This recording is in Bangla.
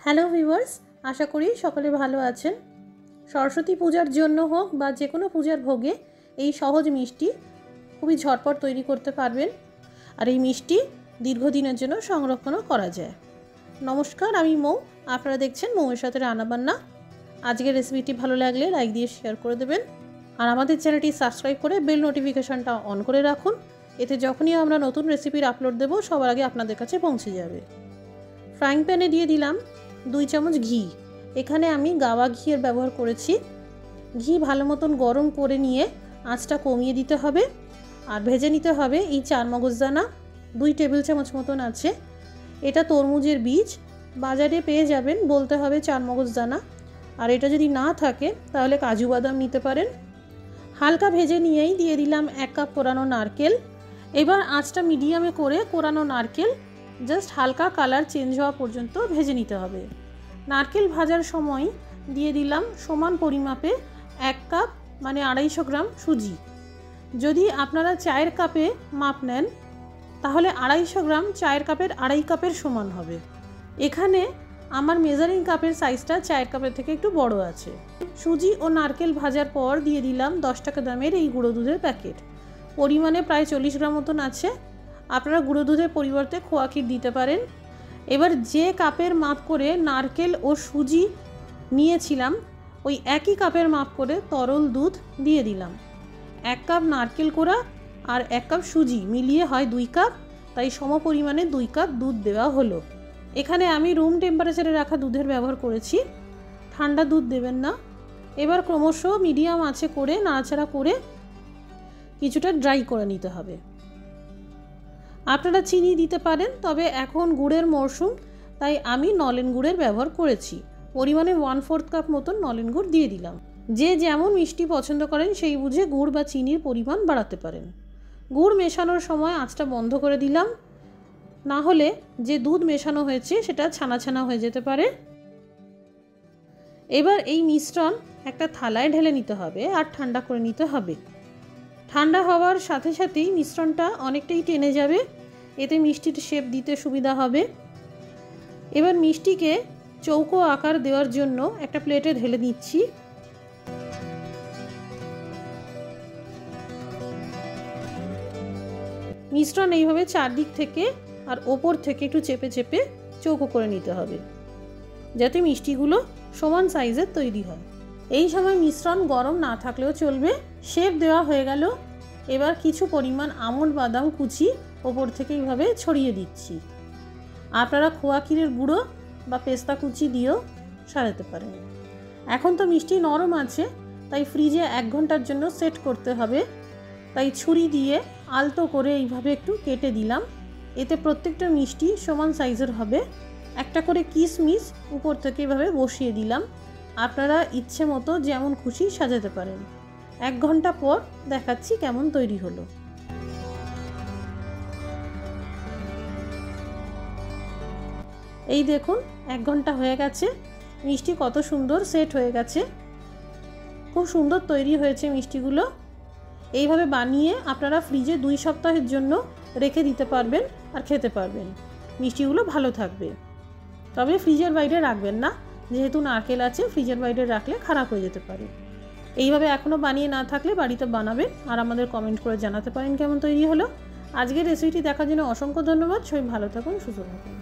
হ্যালো ভিউয়ার্স, আশা করি সকলে ভালো আছেন। সরস্বতী পূজার জন্য হোক বা যে কোনো পূজার ভোগে এই সহজ মিষ্টি খুবই ঝটপট তৈরি করতে পারবেন, আর এই মিষ্টি দীর্ঘদিনের জন্য সংরক্ষণও করা যায়। নমস্কার, আমি মৌ, আপনারা দেখছেন মৌয়ের সাথে রান্নাবান্না। আজকের রেসিপিটি ভালো লাগলে লাইক দিয়ে শেয়ার করে দেবেন, আর আমাদের চ্যানেলটি সাবস্ক্রাইব করে বেল নোটিফিকেশনটা অন করে রাখুন। এতে যখনই আমরা নতুন রেসিপির আপলোড দেব সবার আগে আপনাদের কাছে পৌঁছে যাবে। ফ্রাইং প্যানে দিয়ে দিলাম 2 চামচ ঘি। এখানে আমি গাওয়া ঘিয়ের ব্যবহার করেছি। ঘি ভালো মতন গরম করে নিয়ে আঁচটা কমিয়ে দিতে হবে, আর ভেজে নিতে হবে এই 4 মগজদানা। 2 টেবিল চামচ মতন আছে। এটা তরমুজের বীজ, বাজারে পেয়ে যাবেন, বলতে হবে 4 মগজদানা। আর এটা যদি না থাকে তাহলে কাজু বাদাম নিতে পারেন। হালকা ভেজে নিয়েই দিয়ে দিলাম 1 কাপ কোরানো নারকেল। এবার আঁচটা মিডিয়ামে করে কোরানো নারকেল জাস্ট হালকা কালার চেঞ্জ হওয়া পর্যন্ত ভেজে নিতে হবে। নারকেল ভাজার সময় দিয়ে দিলাম সমান পরিমাপে 1 কাপ মানে 250 গ্রাম সুজি। যদি আপনারা চায়ের কাপে মাপ নেন তাহলে 250 গ্রাম চায়ের কাপের 2.5 কাপের সমান হবে। এখানে আমার মেজারিং কাপের সাইজটা চায়ের কাপের থেকে একটু বড় আছে। সুজি ও নারকেল ভাজার পর দিয়ে দিলাম 10 টাকা দামের এই গুঁড়ো দুধের প্যাকেট। পরিমাণে প্রায় 40 গ্রাম মতন আছে। আপনারা গুঁড়ো দুধের পরিবর্তে খোয়া ক্ষীর দিতে পারেন। এবার যে কাপের মাপ করে নারকেল ও সুজি নিয়েছিলাম ওই একই কাপের মাপ করে তরল দুধ দিয়ে দিলাম। 1 কাপ নারকেল কোড়া আর 1 কাপ সুজি মিলিয়ে হয় 2 কাপ, তাই সম পরিমাণে 2 কাপ দুধ দেওয়া হলো। এখানে আমি রুম টেম্পারেচারে রাখা দুধের ব্যবহার করেছি, ঠান্ডা দুধ দেবেন না। এবার ক্রমশ মিডিয়াম আঁচে করে নাড়াচাড়া করে কিছুটা ড্রাই করে নিতে হবে। আপনারা চিনি দিতে পারেন, তবে এখন গুড়ের মরশুম, তাই আমি নলেন গুড়ের ব্যবহার করেছি। পরিমাণে 1/4 কাপ মতন নলেন গুড় দিয়ে দিলাম। যে যেমন মিষ্টি পছন্দ করেন সেই বুঝে গুড় বা চিনির পরিমাণ বাড়াতে পারেন। গুড় মেশানোর সময় আঁচটা বন্ধ করে দিলাম, না হলে যে দুধ মেশানো হয়েছে সেটা ছানা ছানা হয়ে যেতে পারে। এবার এই মিশ্রণ একটা থালায় ঢেলে নিতে হবে আর ঠান্ডা করে নিতে হবে। ঠান্ডা হওয়ার সাথে সাথেই মিশ্রণটা অনেকটাই টেনে যাবে, এতে মিষ্টির শেপ দিতে সুবিধা হবে। এবার মিষ্টিকে চৌকো আকার দেওয়ার জন্য একটা প্লেটে ঢেলে নিচ্ছি। মিশ্রণ এইভাবে চারদিক থেকে আর ওপর থেকে একটু চেপে চেপে চৌকো করে নিতে হবে, যাতে মিষ্টিগুলো সমান সাইজের তৈরি হয়। এই সময় মিশ্রণ গরম না থাকলেও চলবে। শেপ দেওয়া হয়ে গেল। এবার কিছু পরিমাণ আমন্ড বাদাম কুচি ওপর থেকে এইভাবে ছড়িয়ে দিচ্ছি। আপনারা খোয়া ক্ষীরের গুঁড়ো বা পেস্তা কুচি দিয়েও সাজাতে পারেন। এখন তো মিষ্টি নরম আছে, তাই ফ্রিজে 1 ঘন্টার জন্য সেট করতে হবে। তাই ছুরি দিয়ে আলতো করে এইভাবে একটু কেটে দিলাম। এতে প্রত্যেকটা মিষ্টি সমান সাইজের হবে। একটা করে কিশমিশ উপর থেকে এভাবে বসিয়ে দিলাম। আপনারা ইচ্ছে মতো যেমন খুশি সাজাতে পারেন। 1 ঘন্টা পর দেখাচ্ছি কেমন তৈরি হলো। এই দেখুন 1 ঘন্টা হয়ে গেছে, মিষ্টি কত সুন্দর সেট হয়ে গেছে। খুব সুন্দর তৈরি হয়েছে মিষ্টিগুলো। এইভাবে বানিয়ে আপনারা ফ্রিজে 2 সপ্তাহের জন্য রেখে দিতে পারবেন আর খেতে পারবেন। মিষ্টিগুলো ভালো থাকবে, তবে ফ্রিজের বাইরে রাখবেন না, যেহেতু নারকেল আছে, ফ্রিজের বাইরে রাখলে খারাপ হয়ে যেতে পারে। এইভাবে এখনও বানিয়ে না থাকলে বাড়িতে বানাবেন আর আমাদের কমেন্ট করে জানাতে পারেন কেমন তৈরি হলো। আজকের রেসিপিটি দেখার জন্য অসংখ্য ধন্যবাদ। সবাই ভালো থাকুন, সুস্থ থাকুন।